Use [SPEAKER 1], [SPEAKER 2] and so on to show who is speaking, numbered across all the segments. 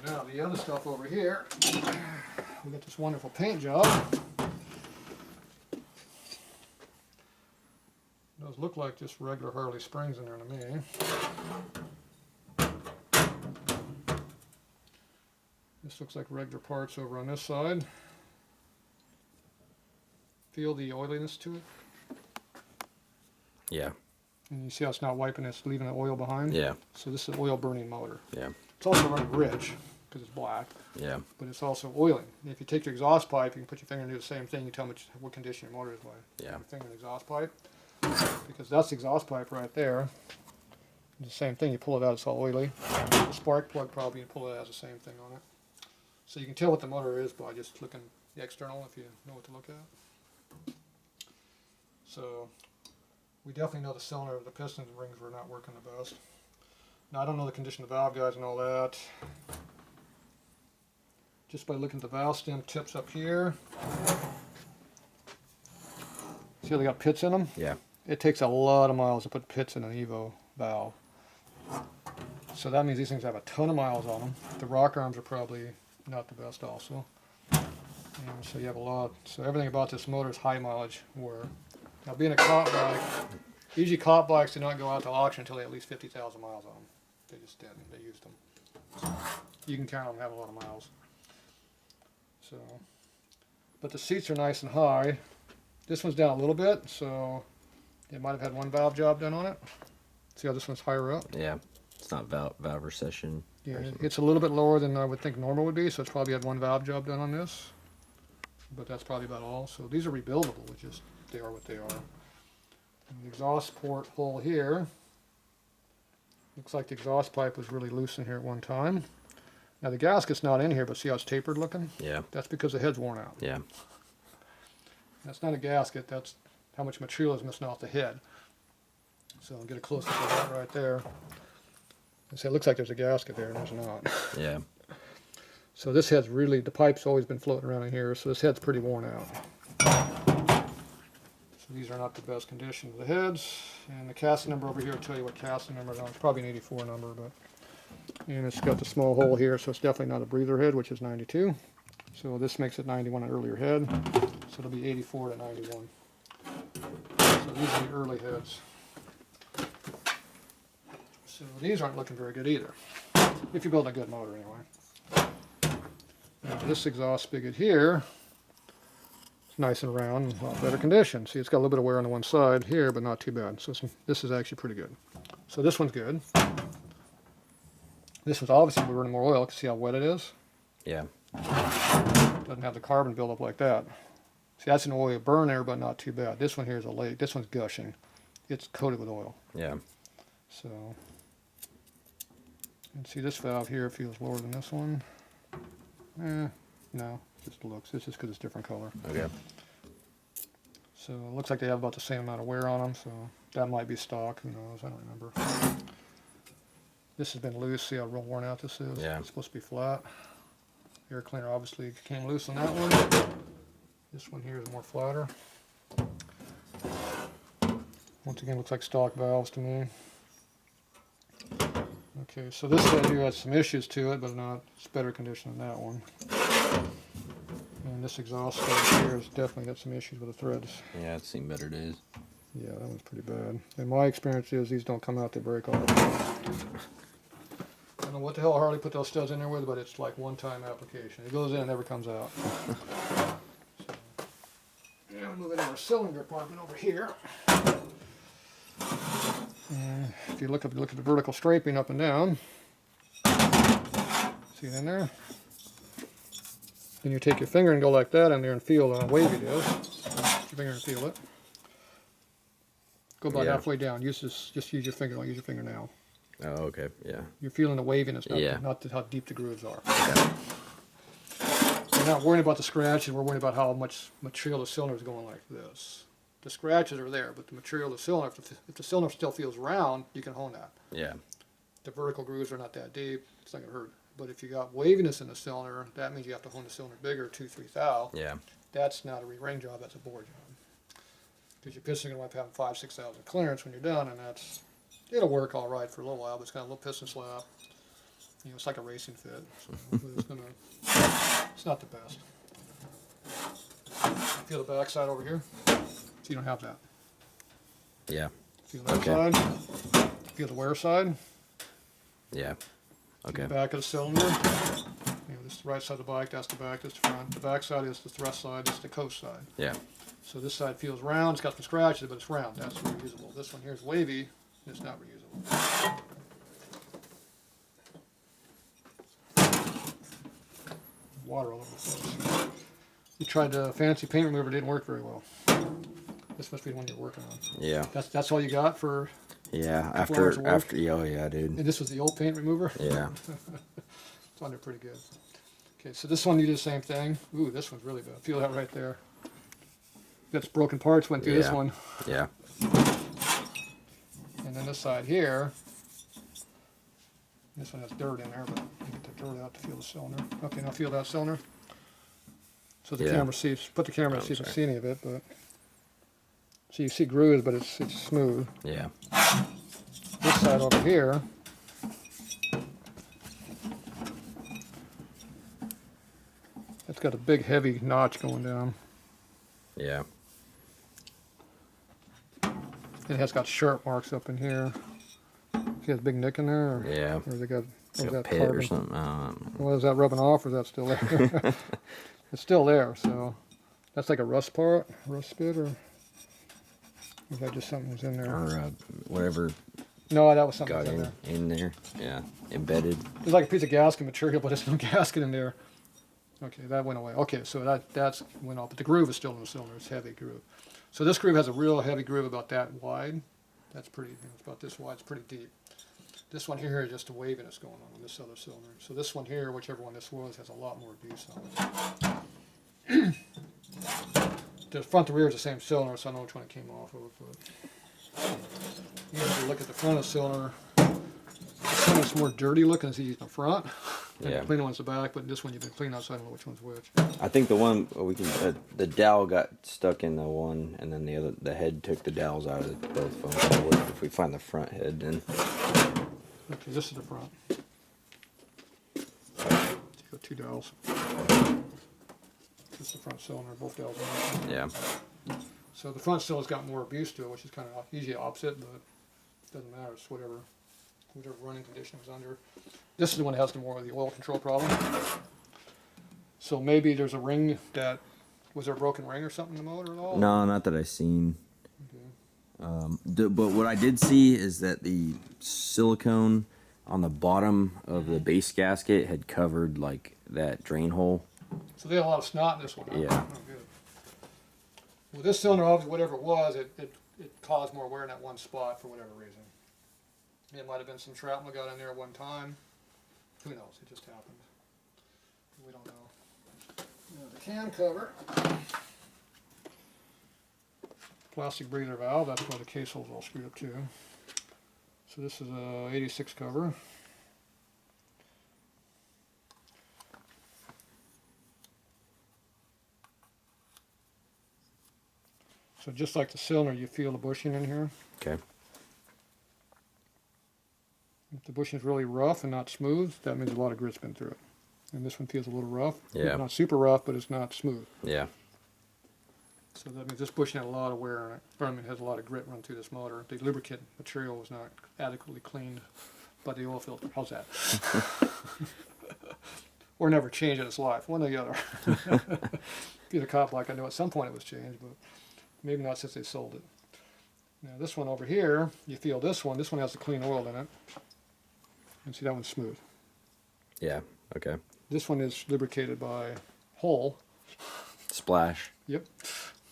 [SPEAKER 1] now the other stuff over here, we got this wonderful paint job. Those look like just regular Harley springs in there to me. This looks like regular parts over on this side. Feel the oiliness to it?
[SPEAKER 2] Yeah.
[SPEAKER 1] And you see how it's not wiping, it's leaving the oil behind?
[SPEAKER 2] Yeah.
[SPEAKER 1] So this is an oil burning motor.
[SPEAKER 2] Yeah.
[SPEAKER 1] It's also running rich because it's black.
[SPEAKER 2] Yeah.
[SPEAKER 1] But it's also oiling. And if you take your exhaust pipe, you can put your finger and do the same thing. You tell me what condition your motor is by.
[SPEAKER 2] Yeah.
[SPEAKER 1] Your finger and exhaust pipe. Because that's the exhaust pipe right there. It's the same thing. You pull it out, it's all oily. The spark plug probably, you pull it out, has the same thing on it. So you can tell what the motor is by just looking the external if you know what to look at. So we definitely know the cylinder, the pistons and rings were not working the best. Now I don't know the condition of the valve guides and all that. Just by looking at the valve stem tips up here. See how they got pits in them?
[SPEAKER 2] Yeah.
[SPEAKER 1] It takes a lot of miles to put pits in an Evo valve. So that means these things have a ton of miles on them. The rock arms are probably not the best also. And so you have a lot. So everything about this motor is high mileage wear. Now being a cop bike, usually cop bikes do not go out to auction until they have at least 50,000 miles on them. They just didn't. They used them. So you can count on them having a lot of miles. So, but the seats are nice and high. This one's down a little bit, so it might have had one valve job done on it. See how this one's higher up?
[SPEAKER 2] Yeah. It's not valve recession.
[SPEAKER 1] Yeah, it's a little bit lower than I would think normal would be, so it's probably had one valve job done on this. But that's probably about all. So these are rebuildable, which is, they are what they are. And the exhaust port hole here, looks like the exhaust pipe was really loose in here at one time. Now the gasket's not in here, but see how it's tapered looking?
[SPEAKER 2] Yeah.
[SPEAKER 1] That's because the head's worn out.
[SPEAKER 2] Yeah.
[SPEAKER 1] That's not a gasket, that's how much material is missing off the head. So I'll get a close up of that right there. And see, it looks like there's a gasket there, and there's not.
[SPEAKER 2] Yeah.
[SPEAKER 1] So this head's really, the pipe's always been floating around in here, so this head's pretty worn out. So these are not the best condition of the heads. And the casting number over here will tell you what casting number it's on. It's probably an 84 number, but. And it's got the small hole here, so it's definitely not a breather head, which is 92. So this makes it 91, an earlier head. So it'll be 84 to 91. So these are the early heads. So these aren't looking very good either, if you build a good motor anyway. Now this exhaust spigot here is nice and round, a lot better condition. See, it's got a little bit of wear on the one side here, but not too bad. So this is actually pretty good. So this one's good. This one's obviously we're running more oil. See how wet it is?
[SPEAKER 2] Yeah.
[SPEAKER 1] Doesn't have the carbon buildup like that. See, that's an oil burn there, but not too bad. This one here is a lake. This one's gushing. It's coated with oil.
[SPEAKER 2] Yeah.
[SPEAKER 1] So, and see this valve here feels lower than this one. No, just looks. It's just because it's different color.
[SPEAKER 2] Okay.
[SPEAKER 1] So it looks like they have about the same amount of wear on them. So that might be stock. Who knows? I don't remember. This has been loose. See how real worn out this is?
[SPEAKER 2] Yeah.
[SPEAKER 1] It's supposed to be flat. Air cleaner obviously came loose on that one. This one here is more flatter. Once again, looks like stock valves to me. Okay, so this head here has some issues to it, but it's better condition than that one. And this exhaust stuff here has definitely got some issues with the threads.
[SPEAKER 2] Yeah, it's seen better days.
[SPEAKER 1] Yeah, that one's pretty bad. And my experience is these don't come out, they break off. I don't know what the hell Harley put those studs in there with, but it's like one-time application. It goes in and never comes out. So, yeah, we'll move into our cylinder department over here. And if you look at the vertical straping up and down, see it in there? Then you take your finger and go like that in there and feel how wavy it is. Put your finger and feel it. Go about halfway down. Just use your finger. Don't use your finger now.
[SPEAKER 2] Oh, okay. Yeah.
[SPEAKER 1] You're feeling the waviness, not how deep the grooves are. Yeah. We're not worrying about the scratches. We're worrying about how much material the cylinder is going like this. The scratches are there, but the material of the cylinder, if the cylinder still feels round, you can hone that. Yeah. The vertical grooves are not that deep. It's not going to hurt. But if you got waviness in the cylinder, that means you have to hone the cylinder bigger, 2-3 thou. Yeah. That's not a ring job. That's a bore job. Because your piston is going to wind up having 5,000-6,000 clearance when you're done, and it'll work all right for a little while, but it's got a little piston slap. You know, it's like a racing fit. So it's not the best. Feel the back side over here. So you don't have that.
[SPEAKER 2] Yeah.
[SPEAKER 1] Feel that side. Feel the wear side.
[SPEAKER 2] Yeah. Okay.
[SPEAKER 1] The back of the cylinder. You know, this is the right side of the bike. That's the back. That's the front. The back side is the thrust side. This is the coast side.
[SPEAKER 2] Yeah.
[SPEAKER 1] So this side feels round. It's got some scratches, but it's round. That's reusable. This one here is wavy. It's not reusable. Water all over the place. You tried the fancy paint remover. It didn't work very well. This must be the one you're working on.
[SPEAKER 2] Yeah.
[SPEAKER 1] That's all you got for.
[SPEAKER 2] Yeah.
[SPEAKER 1] hours of work?
[SPEAKER 2] Oh yeah, dude.
[SPEAKER 1] And this was the old paint remover.
[SPEAKER 2] Yeah.
[SPEAKER 1] It's under pretty good. Okay, so this one you do the same thing. Ooh, this one's really bad. Feel that right there. That's broken parts went through this one.
[SPEAKER 2] Yeah.
[SPEAKER 1] And then this side here. This one has dirt in there, but you get the dirt out to feel the cylinder. Okay, now feel that cylinder. So the camera sees. Put the camera to see if you see any of it, but. So you see grooves, but it's smooth.
[SPEAKER 2] Yeah.
[SPEAKER 1] This side over here. It's got a big heavy notch going down.
[SPEAKER 2] Yeah.
[SPEAKER 1] It has got sharp marks up in here. See that big nick in there? Or,
[SPEAKER 2] Yeah.
[SPEAKER 1] Or they got
[SPEAKER 2] Like a
[SPEAKER 1] that
[SPEAKER 2] pit
[SPEAKER 1] carbon?
[SPEAKER 2] or something.
[SPEAKER 1] Well, is that rubbing off or is that still there? It's still there, so that's like a rust part, rust bit, or is that just something that's in there?
[SPEAKER 2] Or whatever
[SPEAKER 1] No, that was something
[SPEAKER 2] got
[SPEAKER 1] that's in there.
[SPEAKER 2] in there. Yeah. Embedded.
[SPEAKER 1] There's like a piece of gasket material, but there's no gasket in there. Okay, that went away. Okay, so that's went off, but the groove is still in the cylinder. It's a heavy groove. So this groove has a real heavy groove about that wide. That's pretty, it's about this wide. It's pretty deep. This one here is just a waviness going on this other cylinder. So this one here, whichever one this was, has a lot more abuse on it. The front to rear is the same cylinder, so I know which one it came off of. But you have to look at the front of the cylinder. This one is more dirty looking as he's in the front.
[SPEAKER 2] Yeah.
[SPEAKER 1] The cleaner one's the back, but this one you've been cleaning out, so I don't know which one's which.
[SPEAKER 2] I think the one we can the dowel got stuck in the one, and then the head took the dowels out of both of them. If we find the front head, then
[SPEAKER 1] Okay, this is the front. You got two dowels. This is the front cylinder, both dowels are on.
[SPEAKER 2] yeah.
[SPEAKER 1] So the front cylinder's got more abuse to it, which is kind of usually opposite, but it doesn't matter. It's whatever running condition it was under. This is the one that has the more of the oil control problem. So maybe there's a ring that, was there a broken ring or something in the motor at all?
[SPEAKER 2] No, not that I seen.
[SPEAKER 1] Okay.
[SPEAKER 2] But what I did see is that the silicone on the bottom of the base gasket had covered like that drain hole.
[SPEAKER 1] So they had a lot of snot in this one, huh?
[SPEAKER 2] Yeah.
[SPEAKER 1] Oh, good. Well, this cylinder, obviously, whatever it was, it caused more wear in that one spot for whatever reason. It might have been some shrapnel got in there at one time. Who knows? It just happened. We don't know. Now, the cam cover. Plastic breather valve. That's why the case hole's all screwed up too. So this is a 86 cover. So just like the cylinder, you feel the bushing in here.
[SPEAKER 2] Okay.
[SPEAKER 1] If the bushing is really rough and not smooth, that means a lot of grit's been through it. And this one feels a little rough.
[SPEAKER 2] Yeah.
[SPEAKER 1] Not super rough, but it's not smooth.
[SPEAKER 2] Yeah.
[SPEAKER 1] So that means this bushing had a lot of wear on it. Or I mean, it has a lot of grit run through this motor. The lubricant material was not adequately cleaned by the oil filter. How's that? Or never changed in its life. One or the other. Be the cop like I know at some point it was changed, but maybe not since they sold it. Now this one over here, you feel this one. This one has the clean oil in it. And see, that one's smooth.
[SPEAKER 2] Yeah. Okay.
[SPEAKER 1] This one is lubricated by hole.
[SPEAKER 2] Splash.
[SPEAKER 1] Yep.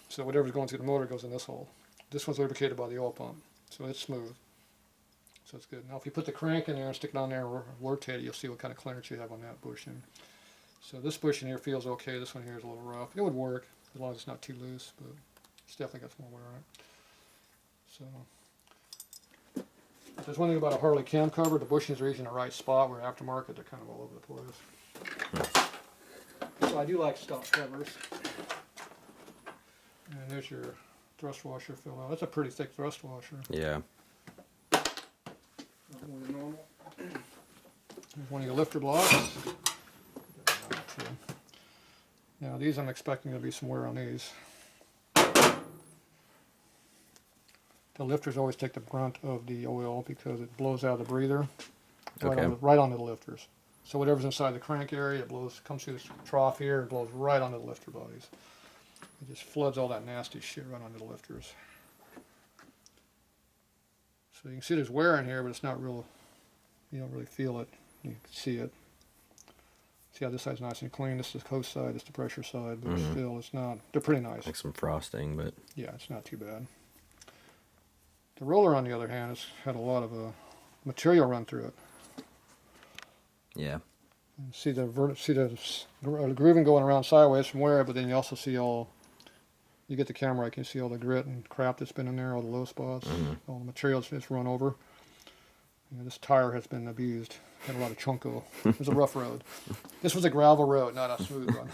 [SPEAKER 1] So whatever's going through the motor goes in this hole. This one's lubricated by the oil pump. So it's smooth. So it's good. Now if you put the crank in there and stick it on there and rotate it, you'll see what kind of clearance you have on that bushing. So this bushing here feels okay. This one here is a little rough. It would work as long as it's not too loose, but it's definitely got some more wear on it. So if there's one thing about a Harley cam cover, the bushings are usually in the right spot, where aftermarket they're kind of all over the place. So I do like stock covers. And there's your thrust washer fill out. That's a pretty thick thrust washer.
[SPEAKER 2] Yeah.
[SPEAKER 1] Not more than normal. There's one of your lifter blocks. Now these I'm expecting to be some wear on these. The lifters always take the brunt of the oil because it blows out of the breather right onto the lifters. So whatever's inside the crank area, it comes through this trough here and blows right onto the lifter bodies. It just floods all that nasty shit right onto the lifters. So you can see there's wear in here, but it's not real, you don't really feel it. You can see it. See how this side's nice and clean. This is the coast side, this is the pressure side, but still it's not, they're pretty nice.
[SPEAKER 2] Like some frosting, but
[SPEAKER 1] yeah, it's not too bad. The roller, on the other hand, has had a lot of material run through it.
[SPEAKER 2] yeah.
[SPEAKER 1] You see the grooving going around sideways from wear, but then you also see you get the camera, you can see all the grit and crap that's been in there, all the low spots, all the materials that's run over. You know, this tire has been abused. Had a lot of chunko. It was a rough road. This was a gravel road, not a smooth one.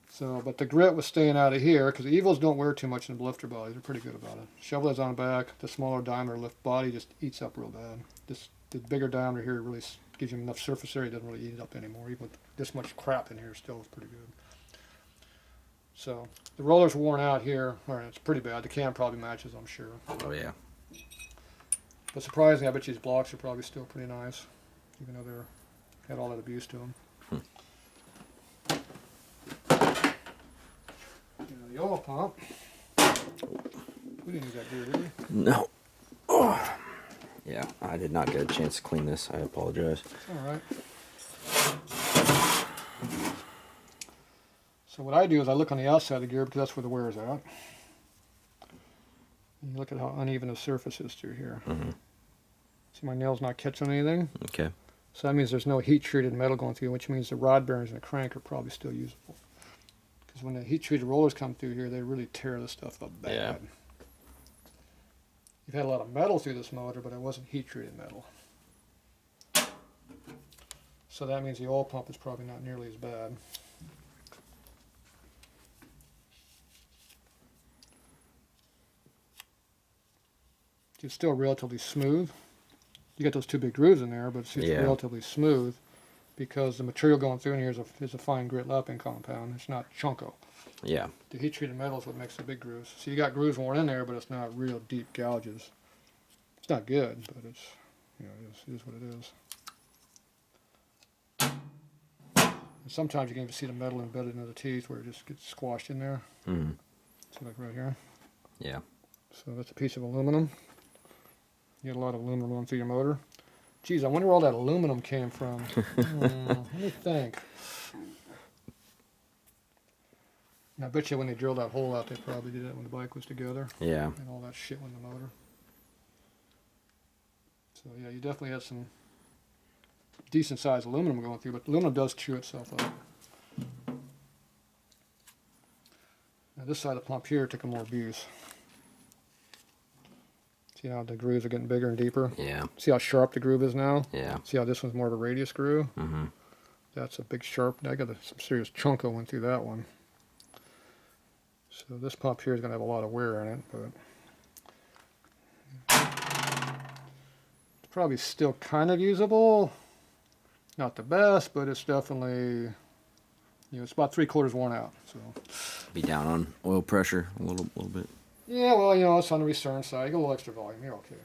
[SPEAKER 1] So, but the grit was staying out of here because the Evils don't wear too much in the lifter bodies. They're pretty good about it. Chevrolet's on the back. The smaller diameter lift body just eats up real bad. The bigger diameter here really gives you enough surface area. It doesn't really eat it up anymore. Even with this much crap in here, still is pretty good. So the roller's worn out here. All right, it's pretty bad. The cam probably matches, I'm sure.
[SPEAKER 2] Oh yeah.
[SPEAKER 1] But surprisingly, I bet these blocks are probably still pretty nice, even though they're had all that abuse to them. The oil pump. We didn't use that gear, did we?
[SPEAKER 2] No. Oh. Yeah, I did not get a chance to clean this. I apologize.
[SPEAKER 1] It's all right. So what I do is I look on the outside of the gear because that's where the wear is at. And you look at how uneven the surface is through here. See my nail's not catching anything?
[SPEAKER 2] Okay.
[SPEAKER 1] So that means there's no heat-treated metal going through, which means the rod bearings and the crank are probably still usable. Because when the heat-treated rollers come through here, they really tear this stuff up bad.
[SPEAKER 2] Yeah.
[SPEAKER 1] You've had a lot of metal through this motor, but it wasn't heat-treated metal. So that means the oil pump is probably not nearly as bad. It's still relatively smooth. You get those two big grooves in there, but it's relatively smooth because the material going through in here is a fine grit lapping compound. It's not chunko.
[SPEAKER 2] Yeah.
[SPEAKER 1] The heat treated metal is what makes the big grooves. So you got grooves worn in there, but it's not real deep gouges. It's not good, but it's, you know, it is what it is. And sometimes you can even see the metal embedded into the teeth where it just gets squashed in there. So like right here.
[SPEAKER 2] Yeah.
[SPEAKER 1] So that's a piece of aluminum. You get a lot of aluminum going through your motor. Geez, I wonder where all that aluminum came from. Let me think. And I bet you when they drilled that hole out, they probably did it when the bike was together.
[SPEAKER 2] Yeah.
[SPEAKER 1] And all that shit went in the motor. So yeah, you definitely had some decent sized aluminum going through, but aluminum does chew itself up. Now this side of the pump here took a more abuse. See how the grooves are getting bigger and deeper?
[SPEAKER 2] Yeah.
[SPEAKER 1] See how sharp the groove is now?
[SPEAKER 2] Yeah.
[SPEAKER 1] See how this one's more of a radius groove? That's a big sharp. I got some serious chunko went through that one. So this pump here is going to have a lot of wear in it, but it's probably still kind of usable. Not the best, but it's definitely, you know, it's about 3/4 worn out. So
[SPEAKER 2] Be down on oil pressure a little bit.
[SPEAKER 1] yeah, well, you know, it's on the return side. You get a little extra volume. You're okay.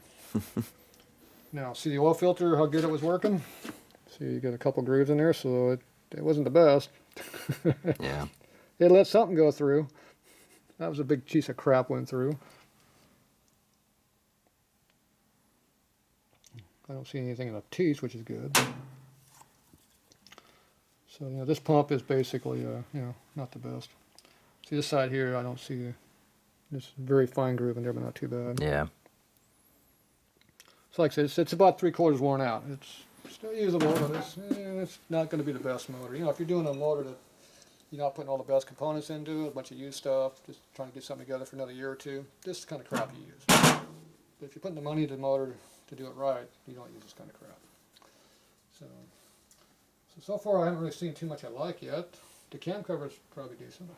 [SPEAKER 1] Now, see the oil filter, how good it was working? See, you got a couple grooves in there, so it wasn't the best.
[SPEAKER 2] Yeah.
[SPEAKER 1] It let something go through. That was a big piece of crap went through. I don't see anything in the teeth, which is good. So, you know, this pump is basically, you know, not the best. See this side here, I don't see this very fine groove in there, but not too bad.
[SPEAKER 2] Yeah.
[SPEAKER 1] So like I said, it's about 3/4 worn out. It's still usable, but it's not going to be the best motor. You know, if you're doing a motor that you're not putting all the best components into it, a bunch of used stuff, just trying to get something together for another year or two, this is the kind of crap you use. But if you're putting the money into the motor to do it right, you don't use this kind of crap. So far I haven't really seen too much I like yet. The cam cover is probably decent.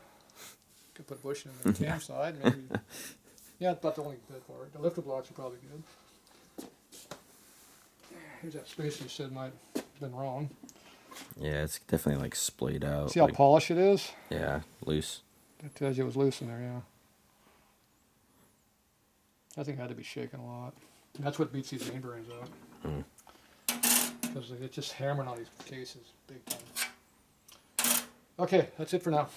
[SPEAKER 1] Could put bushing in the cam side, maybe. Yeah, it's about the only good part. The lifter blocks are probably good. Here's that space you said might have been wrong.
[SPEAKER 2] Yeah, it's definitely like splayed out.
[SPEAKER 1] See how
[SPEAKER 2] like,
[SPEAKER 1] polished it is?
[SPEAKER 2] yeah, loose.
[SPEAKER 1] That tells you it was loose in there, yeah. I think it had to be shaken a lot. And that's what beats these main bearings out.
[SPEAKER 2] Mm.
[SPEAKER 1] Because it's just hammering on these cases big time. Okay, that's it for now.